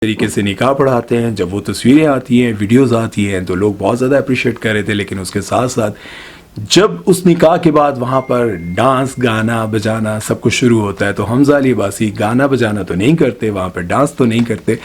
طریقے سے نکاح پڑھاتے ہیں. جب وہ تصویریں آتی ہیں، ویڈیوز آتی ہیں تو لوگ بہت زیادہ اپریشیٹ کر رہے تھے، لیکن اس کے ساتھ ساتھ جب اس نکاح کے بعد وہاں پر ڈانس، گانا بجانا سب کچھ شروع ہوتا ہے تو حمزہ علی عباسی گانا بجانا تو نہیں کرتے، وہاں پر ڈانس تو نہیں کرتے،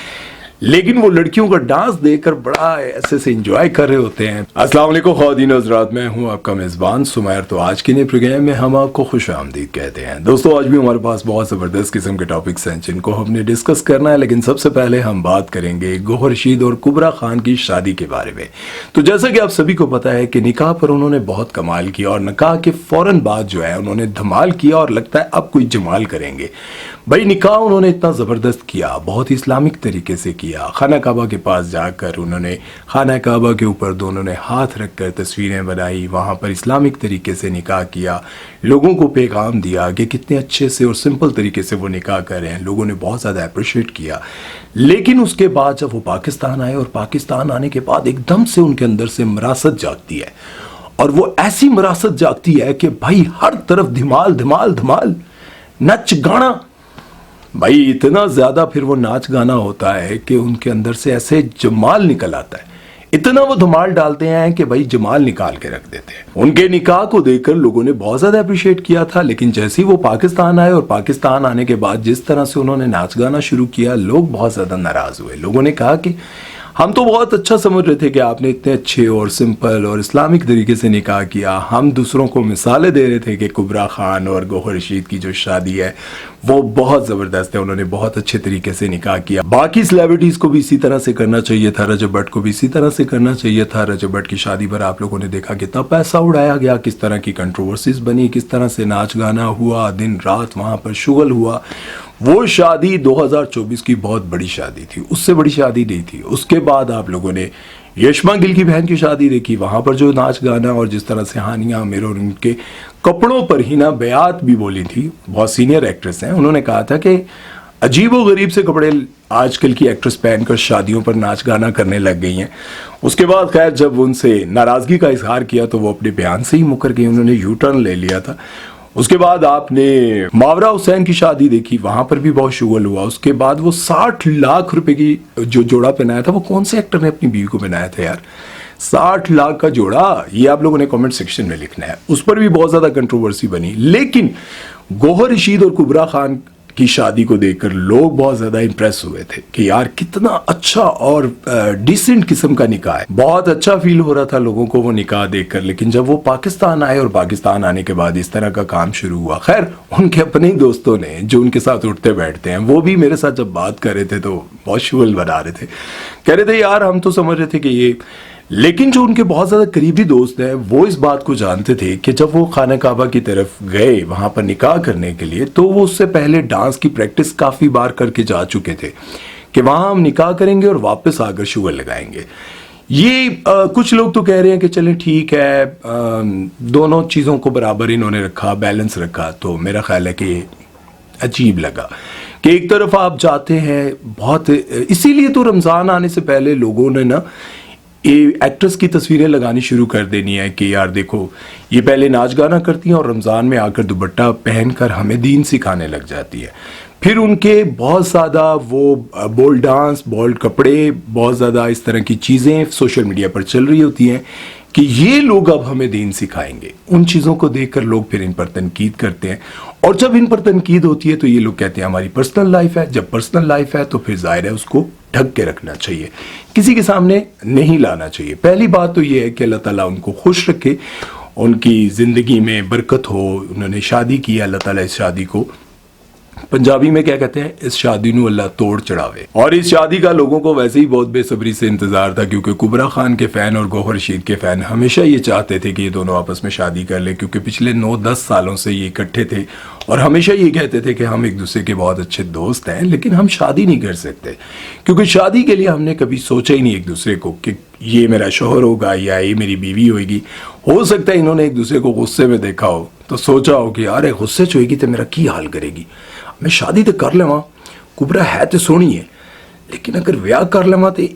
لیکن وہ لڑکیوں کا ڈانس دیکھ کر بڑا ایسے سے انجوائے کر رہے ہوتے ہیں. السلام علیکم خواتین و حضرات، میں ہوں آپ کا میزبان سمیر. تو آج کے نئے پروگرام میں ہم آپ کو خوش آمدید کہتے ہیں. دوستو آج بھی ہمارے پاس بہت زبردست قسم کے ٹاپکس ہیں جن کو ہم نے ڈسکس کرنا ہے، لیکن سب سے پہلے ہم بات کریں گے گوہر رشید اور کبرا خان کی شادی کے بارے میں. تو جیسا کہ آپ سبھی کو پتا ہے کہ نکاح پر انہوں نے بہت کمال کیا، اور نکاح کے فوراً بعد جو ہے انہوں نے دھمال کیا، اور لگتا ہے اب کوئی جمال کریں گے. بھائی نکاح انہوں نے اتنا زبردست کیا، بہت ہی اسلامک طریقے سے کیا. خانہ کعبہ کے پاس جا کر انہوں نے خانہ کعبہ کے اوپر دونوں نے ہاتھ رکھ کر تصویریں بنائی، وہاں پر اسلامک طریقے سے نکاح کیا، لوگوں کو پیغام دیا کہ کتنے اچھے سے اور سمپل طریقے سے وہ نکاح کر رہے ہیں. لوگوں نے بہت زیادہ اپریشیٹ کیا. لیکن اس کے بعد جب وہ پاکستان آئے، اور پاکستان آنے کے بعد ایک دم سے ان کے اندر سے مراست جاگتی ہے، اور وہ ایسی مراست جاگتی ہے کہ بھائی ہر طرف دھمال دھمال دھمال، نچ گانا. بھائی اتنا زیادہ پھر وہ ناچ گانا ہوتا ہے کہ ان کے اندر سے ایسے جمال نکل آتا ہے، اتنا وہ دھمال ڈالتے ہیں کہ بھائی جمال نکال کے رکھ دیتے ہیں. ان کے نکاح کو دیکھ کر لوگوں نے بہت زیادہ اپریشیٹ کیا تھا، لیکن جیسے ہی وہ پاکستان آئے، اور پاکستان آنے کے بعد جس طرح سے انہوں نے ناچ گانا شروع کیا، لوگ بہت زیادہ ناراض ہوئے. لوگوں نے کہا کہ ہم تو بہت اچھا سمجھ رہے تھے کہ آپ نے اتنے اچھے اور سمپل اور اسلامک طریقے سے نکاح کیا. ہم دوسروں کو مثالیں دے رہے تھے کہ کبرا خان اور گوہر رشید کی جو شادی ہے وہ بہت زبردست ہے، انہوں نے بہت اچھے طریقے سے نکاح کیا. باقی سیلیبریٹیز کو بھی اسی طرح سے کرنا چاہیے تھا، رجب بٹ کو بھی اسی طرح سے کرنا چاہیے تھا. رجب بٹ کی شادی پر آپ لوگوں نے دیکھا کتنا پیسہ اڑایا گیا، کس طرح کی کنٹروورسیز بنی، کس طرح سے ناچ گانا ہوا، دن رات وہاں پر شغل ہوا. وہ شادی 2024 کی بہت بڑی شادی تھی، اس سے بڑی شادی نہیں تھی. اس کے بعد آپ لوگوں نے یشما گل کی بہن کی شادی دیکھی، وہاں پر جو ناچ گانا اور جس طرح سے ہانیہ عامر اور ان کے کپڑوں پر ہینا بیات بھی بولی تھی. بہت سینئر ایکٹریس ہیں، انہوں نے کہا تھا کہ عجیب و غریب سے کپڑے آج کل کی ایکٹریس پہن کر شادیوں پر ناچ گانا کرنے لگ گئی ہیں. اس کے بعد خیر جب ان سے ناراضگی کا اظہار کیا تو وہ اپنے بیان سے ہی مکر گئی، انہوں نے یو ٹرن لے لیا تھا. اس کے بعد آپ نے ماورا حسین کی شادی دیکھی، وہاں پر بھی بہت شغل ہوا. اس کے بعد وہ 60 لاکھ روپے کی جو جوڑا پہنایا تھا، وہ کون سے ایکٹر نے اپنی بیوی کو پہنایا تھا یار؟ 60 لاکھ کا جوڑا، یہ آپ لوگوں نے کامنٹ سیکشن میں لکھنا ہے. اس پر بھی بہت زیادہ کنٹروورسی بنی. لیکن گوہر رشید اور کبرا خان کی شادی کو دیکھ کر لوگ بہت زیادہ امپریس ہوئے تھے کہ یار کتنا اچھا اور ڈیسنٹ قسم کا نکاح ہے. بہت اچھا فیل ہو رہا تھا لوگوں کو وہ نکاح دیکھ کر. لیکن جب وہ پاکستان آئے، اور پاکستان آنے کے بعد اس طرح کا کام شروع ہوا، خیر ان کے اپنے ہی دوستوں نے جو ان کے ساتھ اٹھتے بیٹھتے ہیں، وہ بھی میرے ساتھ جب بات کر رہے تھے تو بہت شغل بنا رہے تھے، کہہ رہے تھے یار ہم تو سمجھ رہے تھے کہ یہ، لیکن جو ان کے بہت زیادہ قریبی دوست ہیں وہ اس بات کو جانتے تھے کہ جب وہ خانہ کعبہ کی طرف گئے وہاں پر نکاح کرنے کے لیے، تو وہ اس سے پہلے ڈانس کی پریکٹس کافی بار کر کے جا چکے تھے کہ وہاں ہم نکاح کریں گے اور واپس آ کر شغل لگائیں گے. یہ کچھ لوگ تو کہہ رہے ہیں کہ چلیں ٹھیک ہے، دونوں چیزوں کو برابر انہوں نے رکھا، بیلنس رکھا. تو میرا خیال ہے کہ عجیب لگا کہ ایک طرف آپ جاتے ہیں بہت، اسی لیے تو رمضان آنے سے پہلے لوگوں نے نا ایکٹرس کی تصویریں لگانی شروع کر دینی ہے کہ یار دیکھو یہ پہلے ناچ گانا کرتی ہیں اور رمضان میں آ کر دوپٹہ پہن کر ہمیں دین سکھانے لگ جاتی ہے. پھر ان کے بہت زیادہ وہ بولڈ ڈانس، بولڈ کپڑے، بہت زیادہ اس طرح کی چیزیں سوشل میڈیا پر چل رہی ہوتی ہیں کہ یہ لوگ اب ہمیں دین سکھائیں گے. ان چیزوں کو دیکھ کر لوگ پھر ان پر تنقید کرتے ہیں، اور جب ان پر تنقید ہوتی ہے تو یہ لوگ کہتے ہیں ہماری پرسنل لائف ہے. جب پرسنل لائف ہے تو پھر ظاہر ہے اس کو ڈھک کے رکھنا چاہیے، کسی کے سامنے نہیں لانا چاہیے. پہلی بات تو یہ ہے کہ اللہ تعالیٰ ان کو خوش رکھے، ان کی زندگی میں برکت ہو. انہوں نے شادی کی، اللہ تعالیٰ اس شادی کو، پنجابی میں کیا کہتے ہیں، اس شادی نو اللہ توڑ چڑھاوے. اور اس شادی کا لوگوں کو ویسے ہی بہت بے صبری سے انتظار تھا، کیونکہ کبرا خان کے فین اور گوہر رشید کے فین ہمیشہ یہ چاہتے تھے کہ یہ دونوں آپس میں شادی کر لیں، کیونکہ پچھلے 9-10 سالوں سے یہ اکٹھے تھے اور ہمیشہ یہ کہتے تھے کہ ہم ایک دوسرے کے بہت اچھے دوست ہیں، لیکن ہم شادی نہیں کر سکتے کیونکہ شادی کے لیے ہم نے کبھی سوچا ہی نہیں ایک دوسرے کو کہ یہ میرا شوہر ہوگا یا یہ میری بیوی ہوئے گی. ہو سکتا ہے انہوں نے ایک دوسرے کو غصے میں دیکھا ہو تو سوچا ہو کہ یار غصے چ ہوئے گی تو میرا کی حال کرے گی، میں شادی تو کر لواں، کبرا ہے تو سونی ہے لیکن اگر ਵਿਆਹ ਕਰ ਲਵਾਂ ਤੇ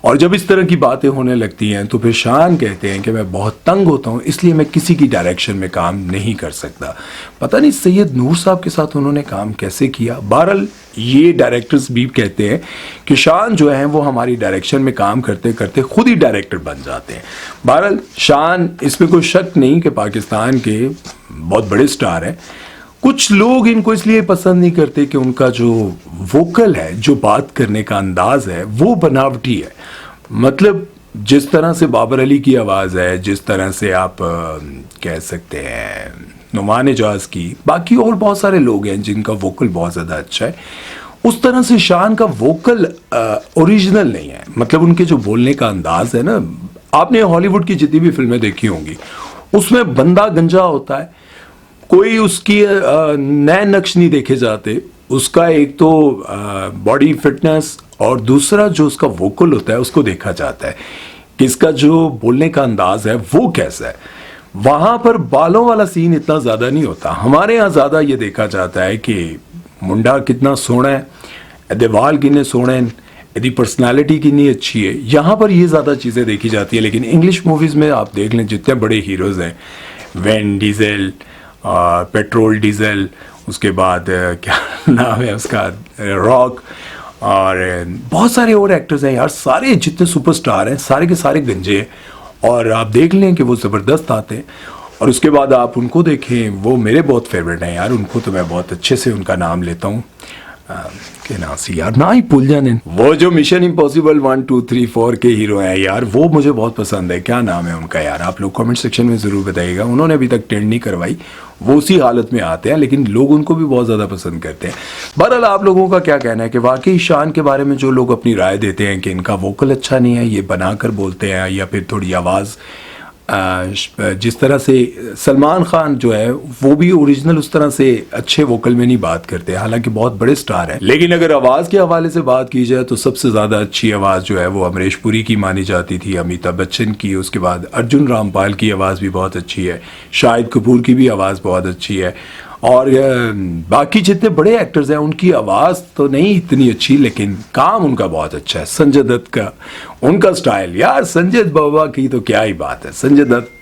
اور جب اس طرح کی باتیں ہونے لگتی ہیں تو پھر شان کہتے ہیں کہ میں بہت تنگ ہوتا ہوں، اس لیے میں کسی کی ڈائریکشن میں کام نہیں کر سکتا۔ پتہ نہیں سید نور صاحب کے ساتھ انہوں نے کام کیسے کیا۔ بہرحال یہ ڈائریکٹرز بھی کہتے ہیں کہ شان جو ہیں وہ ہماری ڈائریکشن میں کام کرتے کرتے خود ہی ڈائریکٹر بن جاتے ہیں۔ بہرحال شان، اس میں کوئی شک نہیں کہ پاکستان کے بہت بڑے سٹار ہیں۔ کچھ لوگ ان کو اس لیے پسند نہیں کرتے کہ ان کا جو ووکل ہے، جو بات کرنے کا انداز ہے، وہ بناوٹی ہے۔ مطلب جس طرح سے بابر علی کی آواز ہے، جس طرح سے آپ کہہ سکتے ہیں نعمان اعجاز کی، باقی اور بہت سارے لوگ ہیں جن کا ووکل بہت زیادہ اچھا ہے، اس طرح سے شان کا ووکل اوریجنل نہیں ہے۔ مطلب ان کے جو بولنے کا انداز ہے نا، آپ نے ہالی ووڈ کی جتنی بھی فلمیں دیکھی ہوں گی، اس میں بندہ گنجا ہوتا ہے، کوئی اس کی نئے نقش نہیں دیکھے جاتے، اس کا ایک تو باڈی فٹنس اور دوسرا جو اس کا ووکل ہوتا ہے اس کو دیکھا جاتا ہے کہ اس کا جو بولنے کا انداز ہے وہ کیسا ہے۔ وہاں پر بالوں والا سین اتنا زیادہ نہیں ہوتا، ہمارے ہاں زیادہ یہ دیکھا جاتا ہے کہ منڈا کتنا سونا ہے، ادے وال کتنے سونے ہیں، ادی پرسنالٹی کتنی اچھی ہے، یہاں پر یہ زیادہ چیزیں دیکھی جاتی ہیں۔ لیکن انگلش موویز میں آپ دیکھ لیں جتنے بڑے ہیروز ہیں، وین ڈیزل، پیٹرول ڈیزل، اس کے بعد کیا نام ہے اس کا، راک، اور بہت سارے اور ایکٹرز ہیں یار، سارے جتنے سپر سٹار ہیں سارے کے سارے گنجے ہیں، اور آپ دیکھ لیں کہ وہ زبردست آتے ہیں۔ اور اس کے بعد آپ ان کو دیکھیں، وہ میرے بہت فیوریٹ ہیں یار، ان کو تو میں بہت اچھے سے ان کا نام لیتا ہوں، کہ نام سی یار نہ ہی بھول جانے، وہ جو مشن امپاسبل 1 2 3 4 کے ہیرو ہیں یار، وہ مجھے بہت پسند ہے۔ کیا نام ہے ان کا یار، آپ لوگ کامنٹ سیکشن میں ضرور بتائیے گا۔ انہوں نے ابھی تک ٹرینڈ نہیں کروائی، وہ اسی حالت میں آتے ہیں، لیکن لوگ ان کو بھی بہت زیادہ پسند کرتے ہیں۔ بہرحال آپ لوگوں کا کیا کہنا ہے کہ واقعی شان کے بارے میں جو لوگ اپنی رائے دیتے ہیں کہ ان کا ووکل اچھا نہیں ہے، یہ بنا کر بولتے ہیں، یا پھر تھوڑی آواز جس طرح سے سلمان خان جو ہے وہ بھی اوریجنل اس طرح سے اچھے ووکل میں نہیں بات کرتے، حالانکہ بہت بڑے سٹار ہیں، لیکن اگر آواز کے حوالے سے بات کی جائے تو سب سے زیادہ اچھی آواز جو ہے وہ امریش پوری کی مانی جاتی تھی، امیتابھ بچن کی، اس کے بعد ارجن رامپال کی آواز بھی بہت اچھی ہے، شاہد کپور کی بھی آواز بہت اچھی ہے، اور باقی جتنے بڑے ایکٹرز ہیں ان کی آواز تو نہیں اتنی اچھی، لیکن کام ان کا بہت اچھا ہے۔ سنجے دت کا ان کا سٹائل یار، سنجے بابا کی تو کیا ہی بات ہے، سنجے دت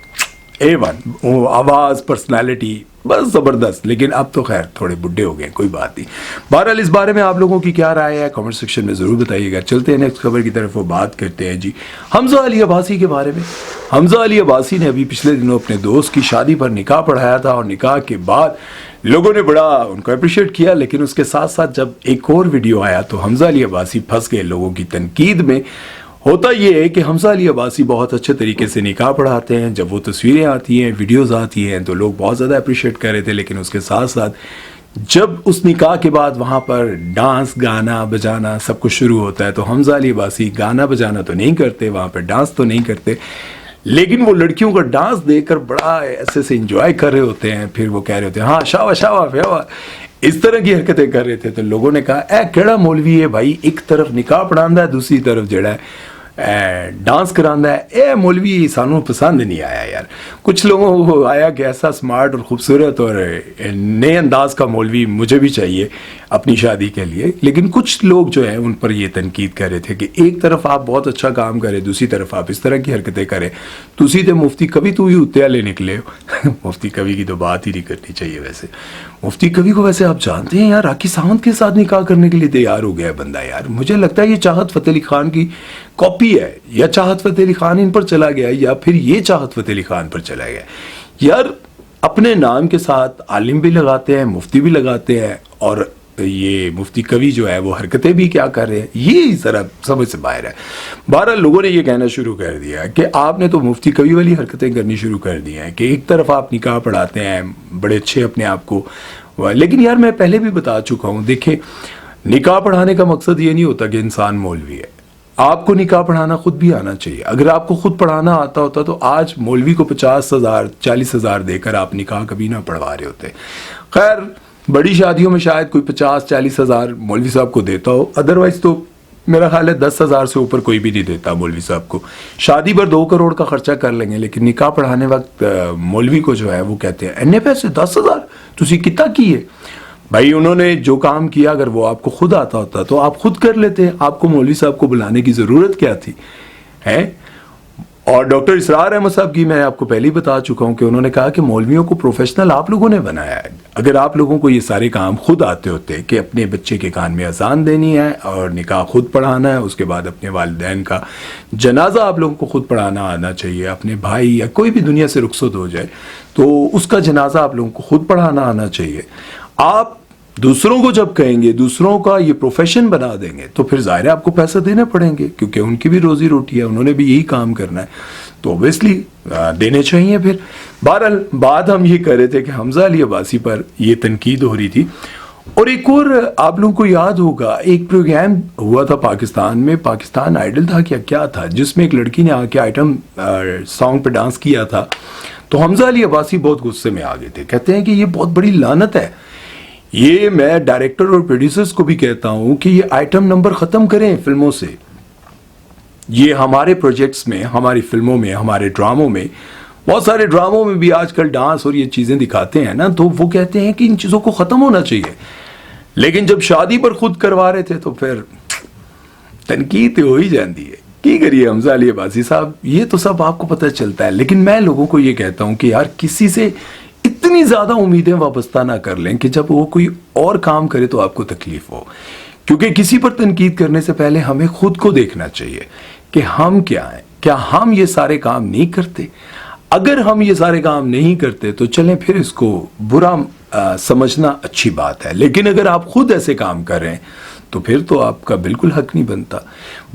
A1، آواز، پرسنالٹی بس زبردست، لیکن اب تو خیر تھوڑے بڈھے ہو گئے، کوئی بات نہیں۔ بہرحال اس بارے میں آپ لوگوں کی کیا رائے ہے کامنٹ سیکشن میں ضرور بتائیے گا۔ چلتے ہیں نیکسٹ خبر کی طرف، وہ بات کرتے ہیں جی حمزہ علی عباسی کے بارے میں۔ حمزہ علی عباسی نے ابھی پچھلے دنوں اپنے دوست کی شادی پر نکاح پڑھایا تھا، اور نکاح کے بعد لوگوں نے بڑا ان کو اپریشیٹ کیا، لیکن اس کے ساتھ ساتھ جب ایک اور ویڈیو آیا تو حمزہ علی عباسی پھنس گئے لوگوں کی تنقید میں۔ ہوتا یہ ہے کہ حمزہ علی عباسی بہت اچھے طریقے سے نکاح پڑھاتے ہیں، جب وہ تصویریں آتی ہیں، ویڈیوز آتی ہیں تو لوگ بہت زیادہ اپریشیٹ کر رہے تھے، لیکن اس کے ساتھ ساتھ جب اس نکاح کے بعد وہاں پر ڈانس، گانا بجانا سب کچھ شروع ہوتا ہے تو حمزہ علی عباسی گانا بجانا تو نہیں کرتے، وہاں پہ ڈانس تو نہیں کرتے، لیکن وہ لڑکیوں کا ڈانس دیکھ کر بڑا ایسے سے انجوائے کر رہے ہوتے ہیں، پھر وہ کہہ رہے ہوتے ہیں ہاں شاوا شاوا فیوا، اس طرح کی حرکتیں کر رہے تھے۔ تو لوگوں نے کہا اے کیڑا مولوی ہے بھائی، ایک طرف نکاح پڑھاندا ہے، دوسری طرف جڑا ہے ڈانس کراندا ہے، اے مولوی سانوں پسند نہیں آیا یار۔ کچھ لوگوں کو آیا کہ ایسا سمارٹ اور خوبصورت اور نئے انداز کا مولوی مجھے بھی چاہیے اپنی شادی کے لیے، لیکن کچھ لوگ جو ہیں ان پر یہ تنقید کر رہے تھے کہ ایک طرف آپ بہت اچھا کام کریں، دوسری طرف آپ اس طرح کی حرکتیں کریں، تسی تے مفتی کبھی تو ہی اتنے والے نکلے ہو۔ مفتی کبھی کی تو بات ہی نہیں کرنی چاہیے ویسے۔ مفتی کبھی کو ویسے آپ جانتے ہیں یار، راکی ساونت کے ساتھ نکاح کرنے کے لیے تیار ہو گیا ہے بندہ یار، مجھے لگتا ہے یہ چاہت فتح علی خان کی کاپی ہے، یا چاہت فتح علی خان ان پر چلا گیا، یا پھر یہ چاہت فتح علی خان پر چلا گیا یار۔ اپنے نام کے ساتھ عالم بھی لگاتے ہیں، مفتی بھی لگاتے ہیں، اور یہ مفتی کوی جو ہے وہ حرکتیں بھی کیا کر رہے ہیں، یہ ذرا سمجھ سے باہر ہے۔ بہرحال لوگوں نے یہ کہنا شروع کر دیا کہ آپ نے تو مفتی کوی والی حرکتیں کرنی شروع کر دی ہیں کہ ایک طرف آپ نکاح پڑھاتے ہیں، بڑے اچھے اپنے آپ کو، لیکن یار میں پہلے بھی بتا چکا ہوں، دیکھیں نکاح پڑھانے کا مقصد یہ نہیں ہوتا کہ انسان مولوی ہے، آپ کو نکاح پڑھانا خود بھی آنا چاہیے۔ اگر آپ کو خود پڑھانا آتا ہوتا تو آج مولوی کو 50,000 40,000 دے کر آپ نکاح کبھی نہ پڑھوا رہے ہوتے۔ خیر بڑی شادیوں میں شاید کوئی 50-40,000 مولوی صاحب کو دیتا ہو، ادروائز تو میرا خیال ہے 10,000 سے اوپر کوئی بھی نہیں دیتا مولوی صاحب کو۔ شادی پر 2 کروڑ کا خرچہ کر لیں گے، لیکن نکاح پڑھانے وقت مولوی کو جو ہے وہ کہتے ہیں اینے پیسے 10,000 تسی کتا کیے۔ بھائی انہوں نے جو کام کیا اگر وہ آپ کو خود آتا ہوتا تو آپ خود کر لیتے, آپ کو مولوی صاحب کو بلانے کی ضرورت کیا تھی ہے. اور ڈاکٹر اسرار احمد صاحب کی میں آپ کو پہلے ہی بتا چکا ہوں کہ انہوں نے کہا کہ مولویوں کو پروفیشنل آپ لوگوں نے بنایا ہے. اگر آپ لوگوں کو یہ سارے کام خود آتے ہوتے کہ اپنے بچے کے کان میں اذان دینی ہے اور نکاح خود پڑھانا ہے, اس کے بعد اپنے والدین کا جنازہ آپ لوگوں کو خود پڑھانا آنا چاہیے, اپنے بھائی یا کوئی بھی دنیا سے رخصت ہو جائے تو اس کا جنازہ آپ لوگوں کو خود پڑھانا آنا چاہیے, آپ دوسروں کو جب کہیں گے, دوسروں کا یہ پروفیشن بنا دیں گے تو پھر ظاہر ہے آپ کو پیسہ دینے پڑیں گے کیونکہ ان کی بھی روزی روٹی ہے, انہوں نے بھی یہی کام کرنا ہے تو اوبیسلی دینے چاہیے. پھر بہرحال بات ہم یہ کر رہے تھے کہ حمزہ علی عباسی پر یہ تنقید ہو رہی تھی. اور ایک اور آپ لوگوں کو یاد ہوگا ایک پروگرام ہوا تھا پاکستان میں, پاکستان آئیڈل تھا کیا تھا, جس میں ایک لڑکی نے آ کے آئٹم سانگ پہ ڈانس کیا تھا. تو حمزہ علی عباسی بہت غصے میں آ گئے تھے, کہتے ہیں کہ یہ بہت بڑی لعنت ہے. یہ میں ڈائریکٹر اور پروڈیوسرز کو بھی کہتا ہوں کہ یہ آئٹم نمبر ختم کریں فلموں سے. یہ ہمارے پروجیکٹس میں, ہماری فلموں میں, ہمارے ڈراموں میں, بہت سارے ڈراموں میں بھی آج کل ڈانس اور یہ چیزیں دکھاتے ہیں نا, تو وہ کہتے ہیں کہ ان چیزوں کو ختم ہونا چاہیے. لیکن جب شادی پر خود کروا رہے تھے تو پھر تنقید ہو ہی جاتی ہے. کی کریے حمزہ علی عباسی صاحب, یہ تو سب آپ کو پتہ چلتا ہے. لیکن میں لوگوں کو یہ کہتا ہوں کہ یار کسی سے اتنی زیادہ امیدیں وابستہ نہ کر لیں کہ جب وہ کوئی اور کام کرے تو آپ کو تکلیف ہو. کیونکہ کسی پر تنقید کرنے سے پہلے ہمیں خود کو دیکھنا چاہیے کہ ہم کیا ہیں, کیا ہم یہ سارے کام نہیں کرتے. اگر ہم یہ سارے کام نہیں کرتے تو چلیں پھر اس کو برا سمجھنا اچھی بات ہے, لیکن اگر آپ خود ایسے کام کر رہے ہیں تو پھر تو آپ کا بالکل حق نہیں بنتا.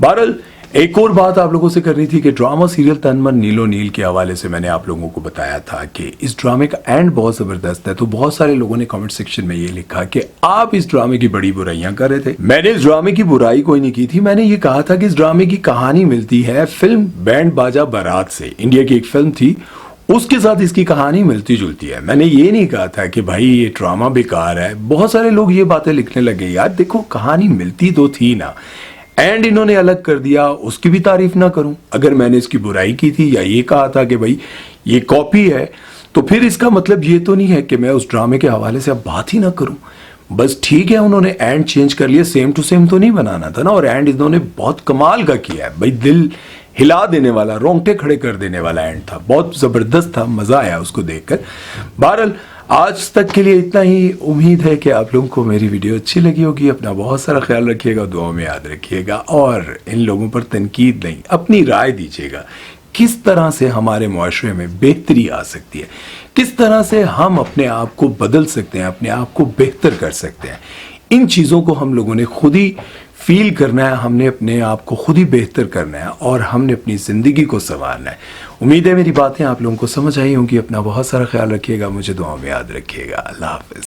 بہرحال ایک اور بات آپ لوگوں سے کرنی تھی کہ ڈرامہ سیریل تن من نیلو نیل کے حوالے سے میں نے آپ لوگوں کو بتایا تھا کہ اس ڈرامے کا اینڈ بہت زبردست ہے. تو بہت سارے لوگوں نے کمنٹ سیکشن میں یہ لکھا کہ آپ اس ڈرامے کی بڑی برائیاں کر رہے تھے. میں نے اس ڈرامے کی برائی کوئی نہیں کی تھی, میں نے یہ کہا تھا کہ اس ڈرامے کی کہانی ملتی ہے فلم بینڈ باجا بارات سے. انڈیا کی ایک فلم تھی, اس کے ساتھ اس کی کہانی ملتی جلتی ہے. میں نے یہ نہیں کہا تھا کہ بھائی یہ ڈرامہ بیکار ہے. بہت سارے لوگ یہ باتیں لکھنے لگے, یار دیکھو کہانی ملتی تو تھی نا, اینڈ انہوں نے الگ کر دیا, اس کی بھی تعریف نہ کروں. اگر میں نے اس کی برائی کی تھی یا یہ کہا تھا کہ بھائی یہ کاپی ہے تو پھر اس کا مطلب یہ تو نہیں ہے کہ میں اس ڈرامے کے حوالے سے اب بات ہی نہ کروں. بس ٹھیک ہے انہوں نے اینڈ چینج کر لیا, سیم ٹو سیم تو نہیں بنانا تھا نا. اور اینڈ انہوں نے بہت کمال کا کیا ہے بھائی, دل ہلا دینے والا, رونگٹے کھڑے کر دینے والا اینڈ تھا, بہت زبردست تھا, مزہ آیا اس کو دیکھ کر. بہرحال آج تک کے لیے اتنا ہی. امید ہے کہ آپ لوگوں کو میری ویڈیو اچھی لگی ہوگی. اپنا بہت سارا خیال رکھیے گا, دعاؤں میں یاد رکھیے گا, اور ان لوگوں پر تنقید نہیں, اپنی رائے دیجیے گا کس طرح سے ہمارے معاشرے میں بہتری آ سکتی ہے, کس طرح سے ہم اپنے آپ کو بدل سکتے ہیں, اپنے آپ کو بہتر کر سکتے ہیں. ان چیزوں کو ہم لوگوں نے خود ہی فیل کرنا ہے, ہم نے اپنے آپ کو خود ہی بہتر کرنا ہے اور ہم نے اپنی زندگی کو سنوارنا ہے. امید ہے میری باتیں آپ لوگوں کو سمجھ آئی ہوں گی. اپنا بہت سارا خیال رکھیے گا, مجھے دعاؤں میں یاد رکھیے گا. اللہ حافظ.